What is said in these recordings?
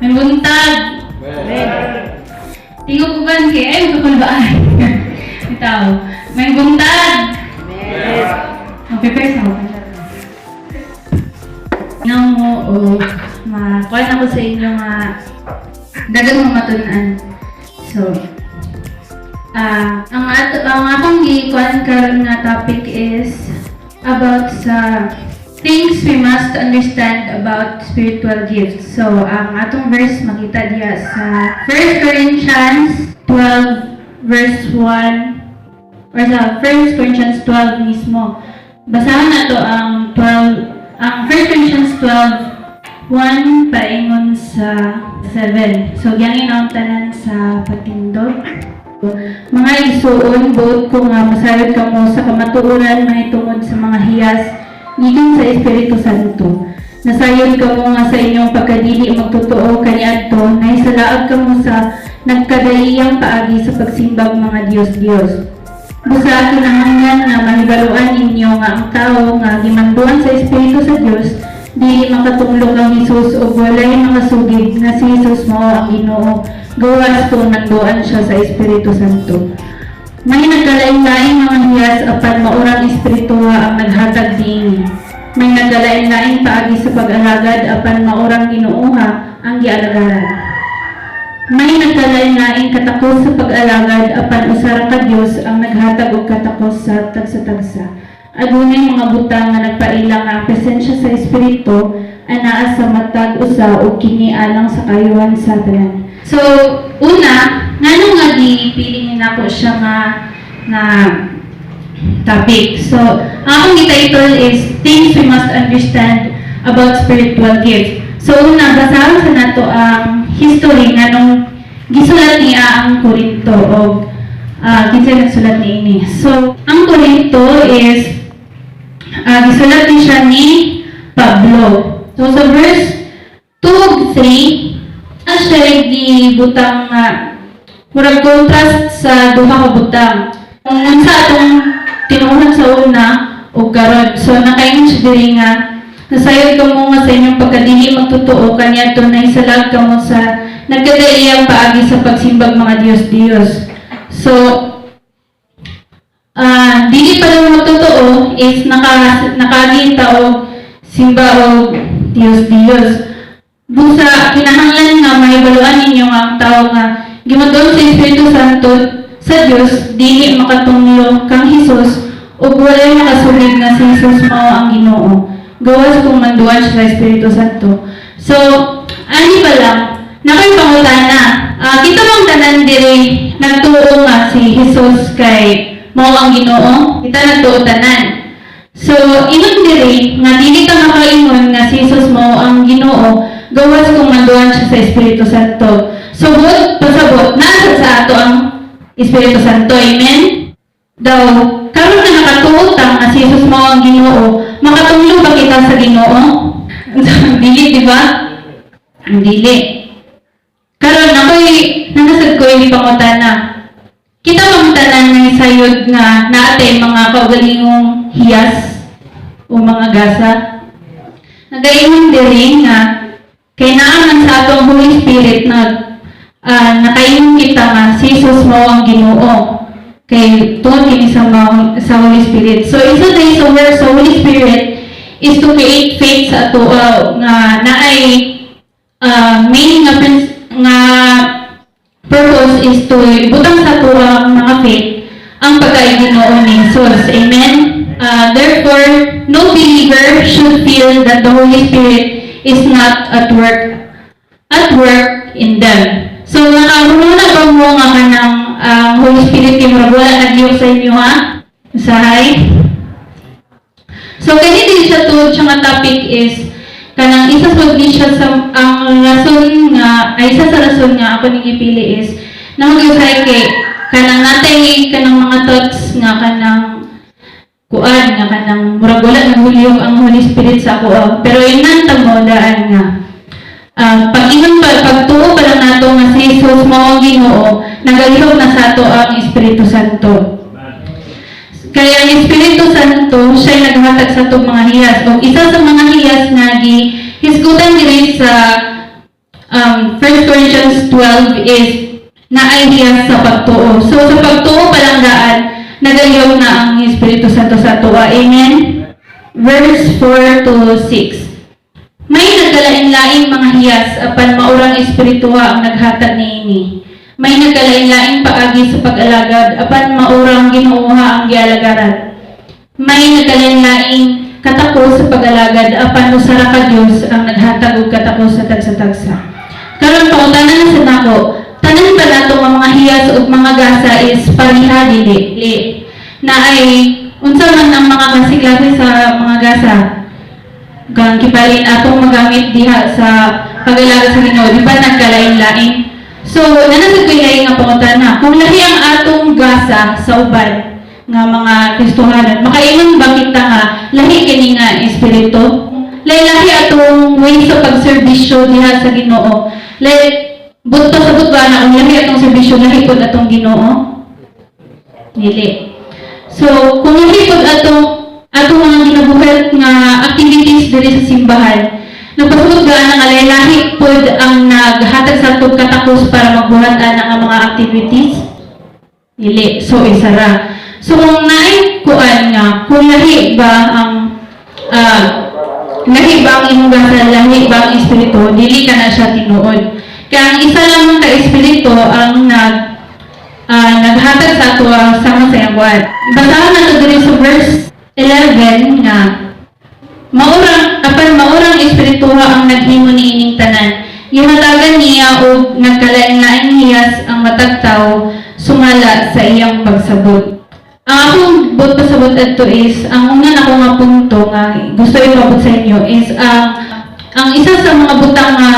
May buntag. Tingog ko ba kaya ay magkakulbaan. Itaw. May buntag. Mag-prepare sa ako. Nang mo, makuha na ko sa inyo nga dagang mamatunan. So, ang akong gikuan karon nga topic is about sa things we must understand about spiritual gifts. So, ang atong verse makita diya sa 1 Corinthians 12 verse 1 or sa 1 Corinthians 12 mismo. Basahan na to ang 1 Corinthians 12 1 paingon sa 7. So, gani na ang tanan sa patindog. Mga isuon, buot ko nga masarad ka mo sa kamatuoran mahitungod sa mga hiyas gikan sa Espiritu Santo. Nasayon ka mo nga sa inyong pagkadili magtotoo kaniadto, naisalaag ka mo sa nagkadaiyang paagi sa pagsimbag mga Diyos-Diyos. Busa kinahanglan nga mahibaluan ninyo nga ang tao nga gimanduan sa Espiritu sa Dios dili makatulog ang Hesus o walay makasugid na si Hesus mao ang Ginoo gawas kung nanduan siya sa Espiritu Santo. May nagkalain-laing mga hiyas apan maurang espirituwa ang naghatag diin. May nagkalain-laing paagi sa pag-alagad apan maurang Ginooha ang gialagaran. May nagkalain-laing katakos sa pag-alagad apan usara ka Dios ang naghatag og katakos sa tagsa-tagsa. Adunay mga butang nga nagpaila nga ang presensya sa espiritu anaa sa matag usa o kini alang sa kayuhan sa tanan. So, una, ngano nga di-piling nako siya nga topic. So, ang akong title is Things We Must Understand About Spiritual Gifts. So, una, basahan sa nato ang history nga nung gisulat niya ang Korinto o kinsa nagsulat ni ini. So, ang Korinto is gisulat din siya ni Pablo. So, sa verse 2-3, siya gibutang murag contrast sa duha ka butang. Kung unsa atong tinuod sa una o karon. So nakaingon siya diri nga nasayod ka mo nga sa inyong pagkadili magtotoo kaniadto na isalag ka mo sa nagkadaiyang paagi sa pagsimbag mga Diyos-Diyos. So dili pa lang magtotoo is nakagita o simba o Diyos-Diyos. Busa kinahanglan nga mahibaluan ninyo nga ang tao nga gimadon sa Espiritu Santo sa Dios dili makatunglo kang Hesus ug walay makasulig nga si Hesus mao ang Ginoo gawas kung manduan siya sa Espiritu Santo. So ani pa lang nakoy pangutana kita mong tanan diri nagtuo nga si Hesus kay mao ang Ginoo, kita nagtuo tanan. So ingon diri nga dili ka makaingon nga si Hesus mao ang Ginoo gawas kung manduan siya sa Espiritu Santo. So, pasabot, nasa sa ato ang Espiritu Santo. Amen? Daw, karon na nakatuotang nga si Jesus mao ang Ginoo, makatulong ba kita sa Ginoo? Dili, di ba? Ang dili. Karon ako'y nanasad ko yung pangutana. Kita mamutanan ng sayod nga natin mga kaugalingong hiyas o mga gasa. Nagayon diri nga kaya naaman sa atong Holy Spirit na nakaingon kita nga si Jesus mao ang Ginoo. Kay tuon kini sa Holy Spirit. So isa day sa work sa Holy Spirit is to create faith sa ato nga naay main nga purpose is to ibutang sa ato mga faith ang pagka-Ginoo ni Jesus. Amen. Therefore, no believer should feel that the Holy Spirit is not at work in them. So, nakaroon na ba mo nga kanang Holy Spirit yung wala nag-iok sa inyo, ha? Usahay? So, kaya din siya to, siya nga topic is kanang isa siya sa ang rason nga, ay isa sa rason nga ako nang ipili is na mag-usahay kay kanang natay kanang mga thoughts nga kanang kuan nga kanang murag wala naghuliyog ang Holy Spirit sa ako. Pero inanta mo daan nga pag-ingon pa pagtuo pa lang nato nga si Jesus mao ang Ginoo, nagalihok na sa ato ang Espiritu Santo. Kaya ang Espiritu Santo siya naghatag sa atong mga hiyas. O isa sa mga hiyas nga gihisgutan diri sa 1 1 Corinthians 12 is naay hiyas sa pagtuo. So sa pagtuo palanggaan, nagayaw na ang Espiritu Santo sa tuwa. Amen? Verse 4 to 6. May nagkalain-laing mga hiyas apan maurang espirituha ang naghatag niini. May nagkalain-laing paagi sa pag-alagad apan maurang Ginooha ang gialagaran. May nagkalain-laing katako sa pag-alagad apan usara ka Dios ang naghatag og katako sa tagsa-tagsa. Karon pautanan sa nako, tanan pa nato nga mga hiyas ug mga gasa is pareha dili. Na ay unsa man ang mga klase sa mga gasa? Kang kibalin atong magamit diha sa pag-alaga sa Ginoo, di ba nagkalain-lain? So, nanasag ko yung nga pangutana, kung lahi ang atong gasa sa uban nga mga Kristohanan, makaingon ba kita nga lahi kini nga espiritu? Lahi atong way sa pagserbisyo diha sa Ginoo. Bunto sa ba na kung lahi atong serbisyo, lahi pod atong Ginoo? Dili. So, kung lahi pod atong mga ginabuhat nga activities diri sa simbahan, nagpasugod gaan nga lahi pod ang naghatag sa atong katakos para magbuhatan ang mga activities? Dili. So, isara. So, kung naay kuan nga, kung lahi ba ang imong gasa, lahi ba ang espiritu, dili ka na siya tinuod. Kaya ang isa lamang ka espiritu ang naghatag sa ato sama sa iyang. Basahan nato diri sa verse 11 nga maurang espirituha ang naghimo niining tanan. Gihatagan niya og nagkalain-laing hiyas ang matag tawo sumala sa iyang pagsabot. Ang akong pasabot adto is ang una nako nga punto nga gusto ipabot sa inyo is ang isa sa mga butang nga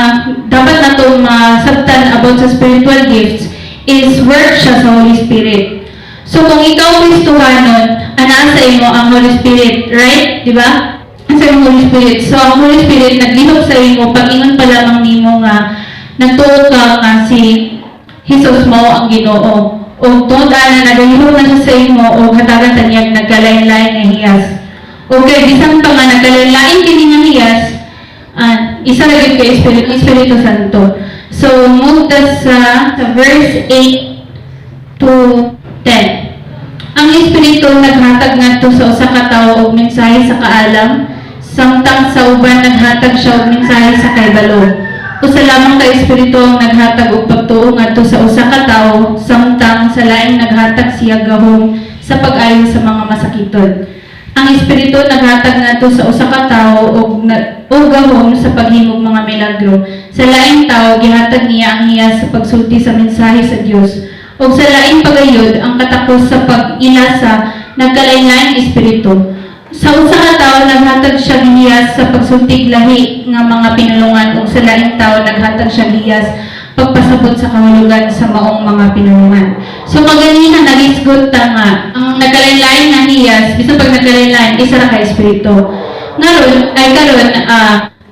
dapat nato masabtan about sa spiritual gifts is work siya sa Holy Spirit. So kung ikaw Kristohanon, anaan sa imo ang Holy Spirit, right? Di ba? Sa imo Holy Spirit. So ang Holy Spirit naglihok sa imo pag-ingon pa lamang nimo nga nagtuo ka nga si Jesus mao ang Ginoo. O tuod ana nagalihok na siya sa imo o hatagan tanyag nagkalain-lain nga hiyas. Okay, bisan pa nga nagkalain-lain kini nga hiyas, isa ra gyud kay Espiritu Santo. So move sa verse 8 to 10. Ang Espiritu naghatag ngadto sa usa ka tawo og mensahe sa kaalam, samtang sa uban naghatag siya og mensahe sa kaybalo. Usa lamang ka Espiritu ang naghatag og pagtuo ngadto sa usa ka tawo, samtang sa laing naghatag siya gahom sa pag-ayo sa mga masakiton. Ang Espiritu naghatag ngadto sa usa ka tawo og gahom sa paghimog mga milagro. Sa laing tawo gihatag niya ang hiyas sa pagsulti sa mensahe sa Dios. O sa laing pagayod ang katakos sa pag-ilasa nagkalain-laing espiritu. Sa usa ka tawo naghatag siya hiyas sa pagsultig lahi nga mga pinulungan o sa laing tawo naghatag siya hiyas pagpasabot sa kahulugan sa maong mga pinulungan. So maganina nagisgot ta nga ang nagkalain-laing nga hiyas bisan pag nagkalain-laing isa ra ka espiritu. Karon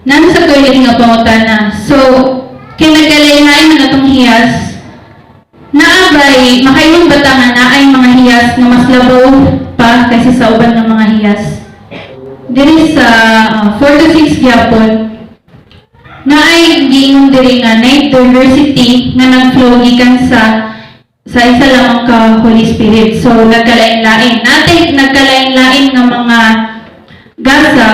nasa ko nga pangutana. So kay nagkalain-laing nga atong hiyas naabay, makainong batangan na ay mga hiyas na mas labaw pa kaysa sa uban ng mga hiyas. Diri sa 4 to 6 gyapon, na ay giingon diri nga night diversity nga nag-flow gikan sa isa lamang ka Holy Spirit. So nagkalain-lain. Natay nagkalain-lain nga mga gasa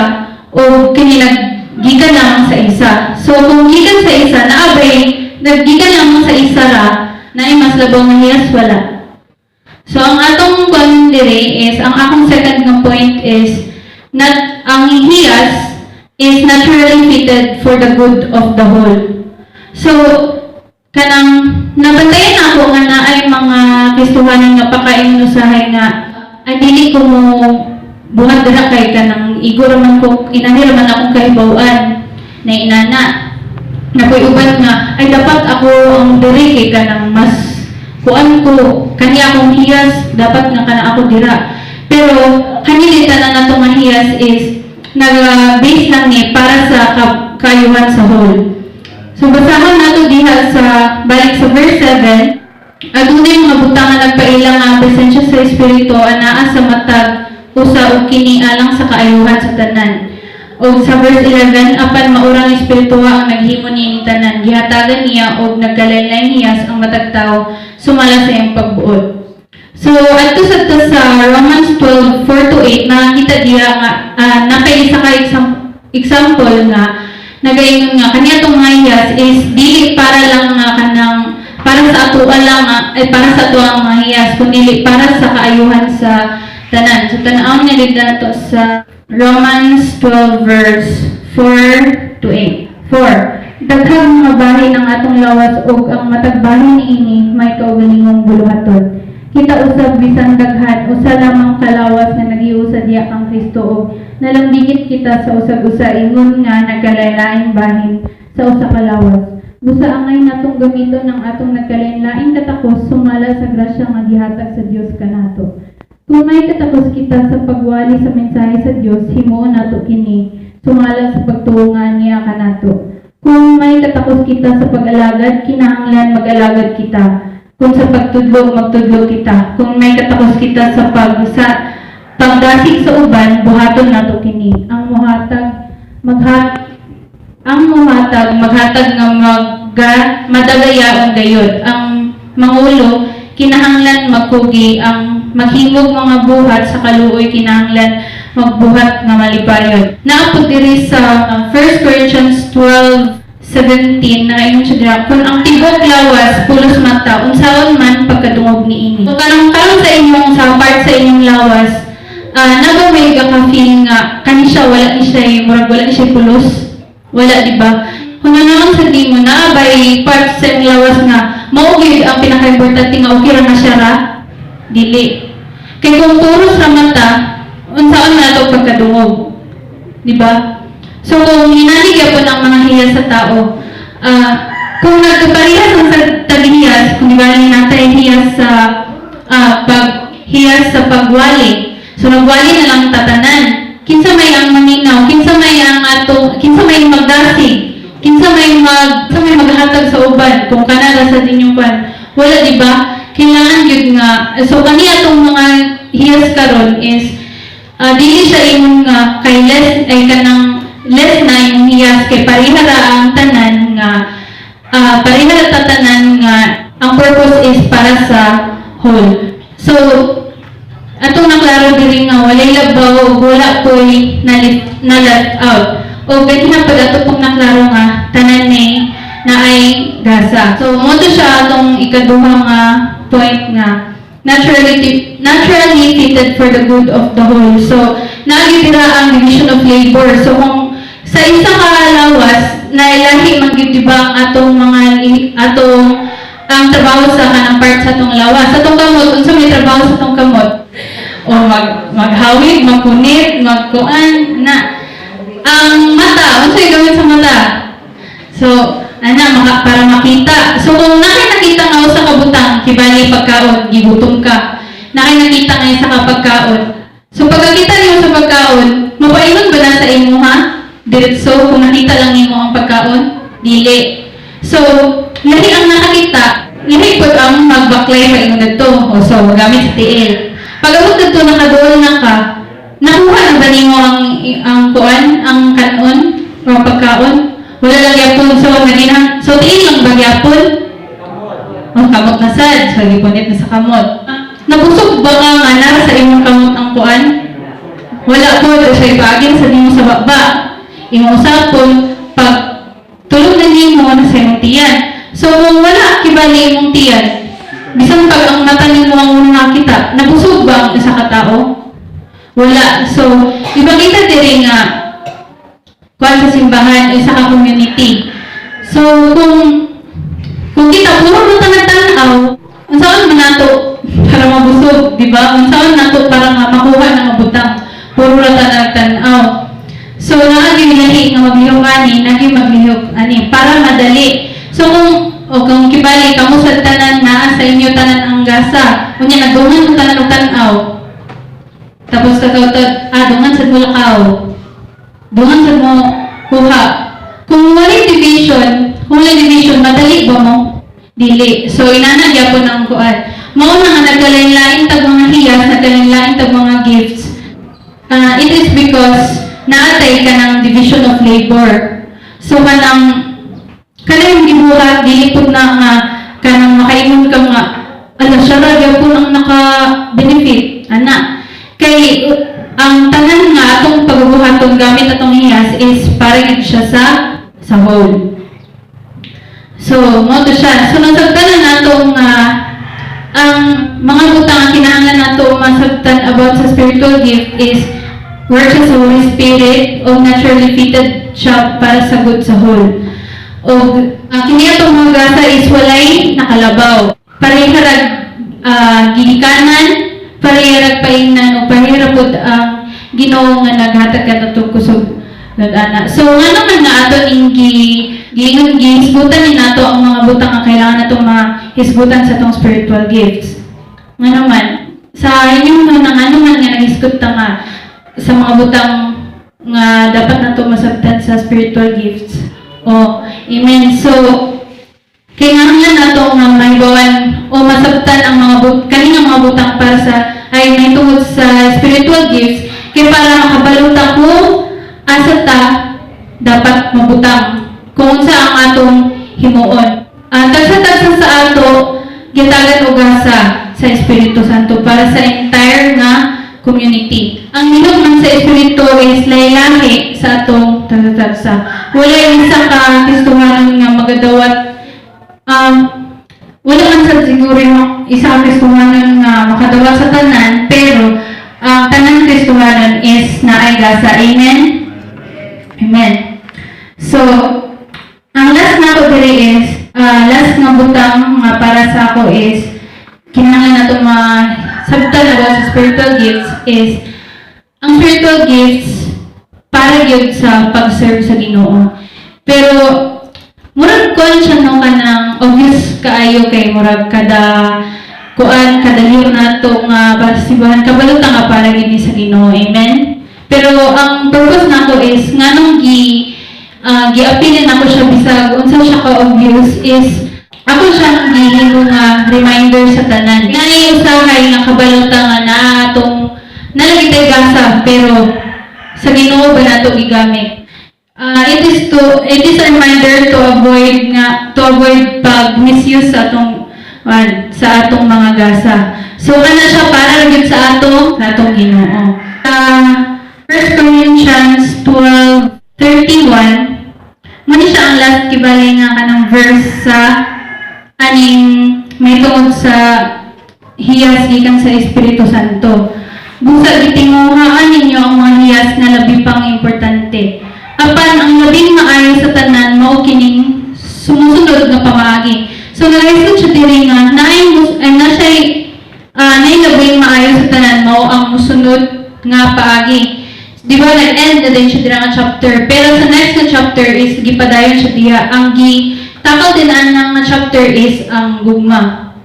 o gikan lamang sa isa. So kung gikan sa isa, naabay, naggikan lamang sa isa ra, na ay mas labaw ng hiyas, wala. So, ang atong dire is, ang akong second nga point is, ang hiyas is naturally fitted for the good of the whole. So, kanang nabantayan ako nga na ay mga Kristohanan nga pakaimnusahay nga, ay dili ko mo buhat dira kay kanang igor man ko, inanira man akong kahibawan na inana. Nakoy uban nga ay dapat ako ang diri kay kanang mas kuan ko kaniya akong hiyas dapat nga kana ako dira, pero kanili tanan nato nga hiyas is nag-base lang ni para sa kayuhan sa whole. So basahan nato diha sa balik sa verse 7, adunay mga butang nga nagpailang nga presensya sa espiritu anaa sa matag usa og kini alang sa kaayuhan sa tanan. O sa verse 11, apan maurang espirituwa ang naghimo ni tanan, gihatagan niya og nagkalain-lain hiyas ang matag tawo sumala sa iyang pagbuot. So adto sa Romans 12:4-8 nakita diya nga nakaisa ka example nga nagaingon nga kaniadtong mga hiyas is dili para lang nga kanang para sa ato lang para sa ato ang mga hiyas kundi para sa kaayuhan sa tanan. So tan-aw niya dito sa Romans 12 verse 4-8. 4. Daghang mga bahin ang atong lawas ug ang matag bahin niini may kaugalingong buluhaton. Kita usab bisan daghan usa lamang kalawas nga nagiusa diya kang Kristo ug nalambigit kita sa usag-usa ingon nga nagkalain-lain bahin sa usa ka lawas. Busa angay natong gamiton ang atong nagkalain-lain katakos sumala sa grasya nga gihatag sa Dios kanato. Kung may katakos kita sa pagwali sa mensahe sa Dios, himuon nato kini sumala sa pagtuongan niya kanato. Kung may katakos kita sa pag-alagad, kinahanglan mag-alagad kita. Kung sa pagtudlo, magtudlo kita. Kung may katakos kita sa pagdasig sa uban, buhaton nato kini. Ang muhatag maghatag nga madagayaon gayod. Ang mangulo kinahanglan magkugi, ang maghimog mga buhat sa kaluoy kinahanglan magbuhat nga malipayon. Naapod diri sa 1 Corinthians 12:17 na ingon siya dira, kung ang tibok lawas pulos mata unsaon man pagkadungog niini. So kanang sa inyong sa part sa inyong lawas nago may ka-feel nga kani siya wala ni siya murag wala ni siya pulos. Wala di ba? Kung ano sa di mo na by part sa inyong lawas nga mao gyud ang pinaka-importante nga okay ra na siya ra dili. Kay kung puros ra mata unsaon man ato pagkadungog. Di ba? So, kung hinaligya po ng mga hiyas sa tao, kung nagparehas ang taghiyas, kung ibalik natin hiyas sa hiyas sa pagwali, so nagwali na lang tatanan. Kinsa may ang maminaw, kinsa may magdasig, kinsa may maghatag sa uban, kung kanala sa dinyong kwan. Wala, di ba? Kailangan yun nga. So, kaniya itong mga hiyas karon is, dili siya yung kay less na yung hiyas kay parihara ang tanan nga parihara tatanan nga ang purpose is para sa whole. So atong naklaro diri nga walay labaw ug wala koy na left out. O ganina pag ato pong naklaro nga tanan ni na ay gasa. So mo to siya atong ikaduha nga point nga naturally fitted for the good of the whole. So nagitira ang division of labor. So kung sa isa ka lawas na ilahi magdiba ang atong ang trabaho sa kanang part sa atong lawas. Sa atong kamot, unsa may trabaho sa atong kamot? O maghawig, magkunit, magkuan na. Ang mata, unsa yung gamit sa mata? So, para makita. So kung nakita nga sa kabutang, kibali pagkaon, gibutom ka. Nakita nga sa kapagkaon. So pagkakita niyo sa pagkaon, mapainon ba na sa imo ha? Diretso, kung nakita lang nimo ang pagkaon, dili. So, lahi ang nakakita, lahi po ang magbaklay pa ingon dito. O so, magamit sa tiil. Pag abot dito, nakadoon na ka, nakuha na ba nimo ang kuan, ang kanon, o pagkaon? Wala lang yapon. So, tiil lang ba yapon? O, kamot na sad. So, gipunit na sa kamot. Nabusog ba nga nga na sa imong kamot ang kuan? Wala po, siya ipagin sa nimo sa baba. Imong usapon, pag tulog na nimo na sa imong tiyan. So, kung wala kibali imong tiyan, bisan pag ang mata nimo ang nakita, nabusog ba ang isa ka tao? Wala. So, ipakita diri nga kuan sa simbahan, isa ka community. So, kung kita puro mo tanaw, unsaon man nato para mabusog, di ba? Unsaon nato para makuha ng mabutang, puro ra tanaw. So, naagi nga maglihok ani, para madali. So, kung kibali, kamo sa tanan na sa inyo tanan ang gasa, kunya nagdungan mo tanan og tanaw. Tapos dungan sa mulakaw. Dungan sa mo kuha. Kung wala division, madali ba mo? Dili. So, inanagya po ng kuan. Mao na nga nagkalain-lain tag mga hiyas, nagkalain-lain tag mga gifts. It is because naatay ka ng division of labor. So kanang gibuhat dili pud na nga kanang makaingon ka nga ala siya ra gyapon ang naka-benefit ana. Kay ang tanan nga atong pagbuhaton gamit atong hiyas is para gid siya sa whole. So mo to siya. So nasabtan na natong ang mga butang nga kinahanglan nato masabtan about sa spiritual gift is work sa Holy Spirit o naturally fitted siya para sagod sa whole. O kini atong mga gasa is walay nakalabaw. Pareharag gilikanan, pareharag paingnan o pareharag pud ang Ginoo nga naghatag kadtong kusog gagana. So nga naman nga aton giingon gihisgutan ni nato ang mga butang nga kailangan natong mahisgutan sa tong spiritual gifts. Nga naman sa inyong nga naman nga nahisgot ta nga sa mga butang nga dapat nato masabtan sa spiritual gifts. O amen. So kaya nga nato nga mahibawan o masabtan ang mga kaning mga butang para sa ay may tungod sa spiritual gifts kaya para makabalota ko asa ta dapat mabutang kung sa ang atong himuon. Tagsa-tagsa sa ato gitagan og gasa sa Espiritu Santo para sa entire nga community. Ang hinungman sa Espiritu is lahi-lahi sa atong tagsa-tagsa. Wala isa ka Kristohanon nga magadawat wala man sa siguro isa ka Kristohanon nga makadawat sa tanan, pero ang tanan Kristohanon is naay gasa. Amen? Amen. So, ang last na ko diri is, last na butang nga para sa ako is, kinahanglan na itong sabtan about sa spiritual gifts is, ang spiritual gifts para yun sa pag-serve sa Ginoo. Pero, murag kon siya no ka ng obvious kaayo kay murag kada liyo na ito nga pasibahan kabalutan nga para gini sa Ginoo. Amen? Pero ang purpose nako is nga nung gi-appealin ako siya bisag unsa siya ka-obvious is ako siya gihimo nga reminder sa tanan. Nga usahay nga kabalutan nga na atong nalagitay gasa pero sa Ginoo ba nato gigamit. It is a reminder to avoid pag misuse sa atong mga gasa. So kana siya para gyud sa atong Ginoo. 1 Corinthians 12:31 mani siya ang last kibali nga kanang verse sa aning may tungod sa hiyas gikan sa Espiritu Santo. Busa gitinguhaan ninyo ang mga hiyas na labi pang importante. Apan ang labing maayo sa tanan mao kining sumusunod nga pamaagi. So nag-isip siya diri nga nay labing maayo sa tanan mao ang musunod nga paagi. Di ba nag-end na din siya dira nga chapter, pero sa next na chapter is gipadayon siya diha. Ang takal din ang nga chapter is ang gugma.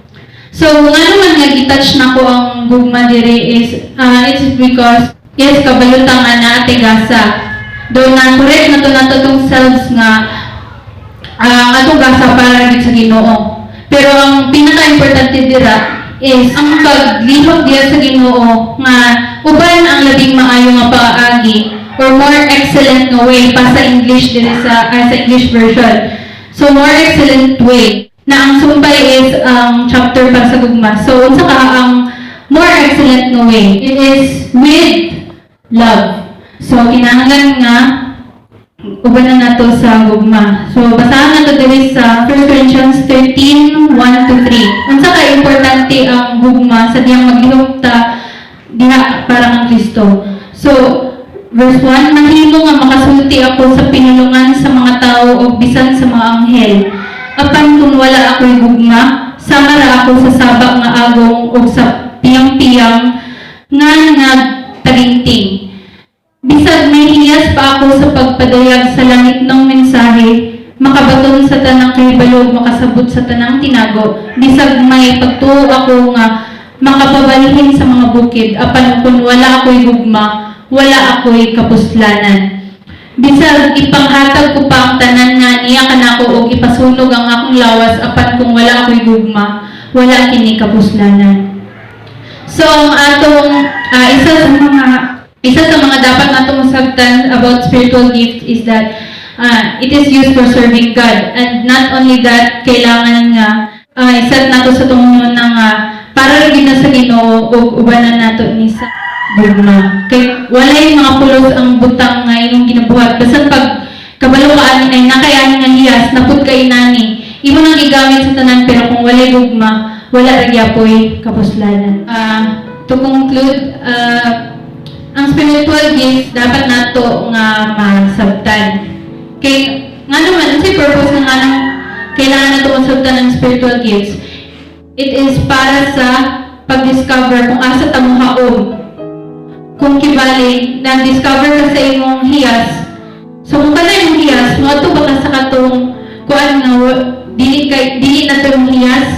So nga naman nga gitouch na ko ang gugma diri is it's because yes kabalutang ana ate gasa. Do na correct na to natong selves nga atong gasa para gid sa Ginoo. Pero ang pinaka-importante dira is ang paglihok diya sa Ginoo nga uban ang labing maayo nga paagi or more excellent nga way pa sa English diri sa English version. So more excellent way na ang sumpay is ang chapter para sa gugma. So unsa ka ang more excellent nga way? It is with love. So kinahanglan nga uban na nato sa gugma. So basahan nato diri sa 1 Corinthians 13:1-3. Unsa ka importante ang gugma sa diyang maglihok ta diha para kang Kristo. So verse 1, mahimo nga makasulti ako sa pinulungan sa mga tao o bisan sa mga anghel. Apan kung wala ako'y gugma, sama ra ako sa sabak nga agong o sa piyang-piyang nga nagtalinting. Bisag may hiyas pa ako sa pagpadayag sa langit ng mensahe, makabaton sa tanang kahibalog, makasabot sa tanang tinago, bisag may pagtuo ako nga makapabalihin sa mga bukid, apan kung wala ako'y gugma, wala ako'y kapuslanan. Bisag ipanghatag ko pa ang tanan nga niya kanako o ipasunog ang akong lawas, apan kung wala ako'y gugma, wala kini kapuslanan. So ang atong isa sa mga isa sa mga dapat natong masabtan about spiritual gifts is that it is used for serving God. And not only that, kailangan nga isat nato sa tungnon na nga para rin na sa Ginoo o ubanan nato ni sa gugma. Kay walay mga pulos ang butang nga inyong ginabuhat. Basta pag kabalo ka anin ay nakayanin nga hiyas, napud kay nani. Imo nang igamit sa tanan pero kung walay gugma, wala ra gyapoy kapuslanan. To conclude, ang spiritual gifts dapat nato nga masabtan. Kay nga naman, si purpose nga nang kailangan nato masabtan ng spiritual gifts. It is para sa pag-discover kung asa ta mo haom. Kung kibali, na-discover ka sa imong hiyas. So kung kana imong hiyas, mo ato ba ka sa katong kuan nga dili na to imong hiyas?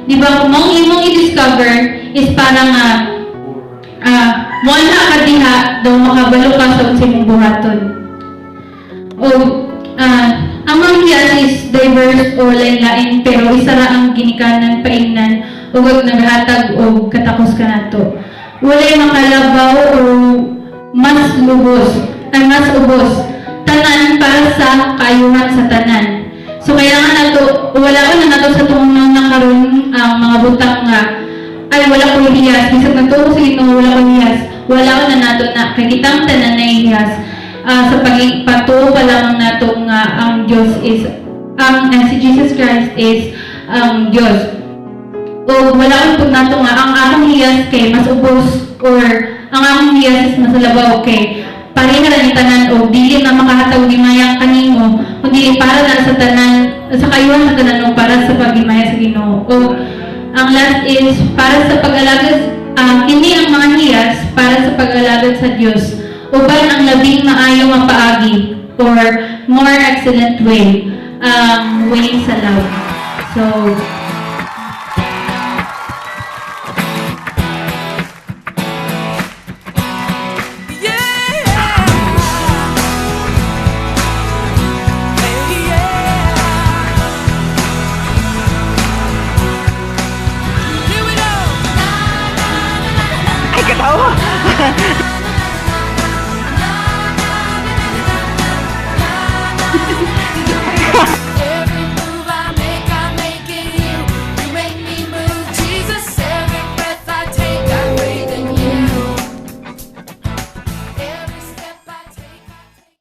Di ba kung imong i-discover is para nga mo na ka diha daw makabalo ka sa imong buhaton. O ang mga hiyas is diverse o lain-lain pero isa ra ang ginikanan paingnan ug naghatag og katakos kanato. Walay makalabaw o mas ubos. Tanan para sa kaayuhan sa tanan. So kailangan nato wala na nato sa tungnon na karon ang mga butang nga ay wala ko hiyas bisag nagtuo sa Ginoo wala ko hiyas. Wala na nato na kay kitang tanan na hiyas. Sa pagpatuo pa lamang nato nga ang Diyos is si Jesus Christ is Diyos. O wala po nato nga ang akong hiyas kay mas ubos or ang akong hiyas is mas labaw kay pareha na ni tanan o dili na makahatag gimayang kanimo kundi para na sa tanan sa kayuhan sa tanan o para sa pagimaya sa Ginoo. O ang last is para sa pag-alagad kini ang mga hiyas para sa pag-alagad sa Dios uban ang labing maayo nga paagi or more excellent way sa love. So Ay, katawa!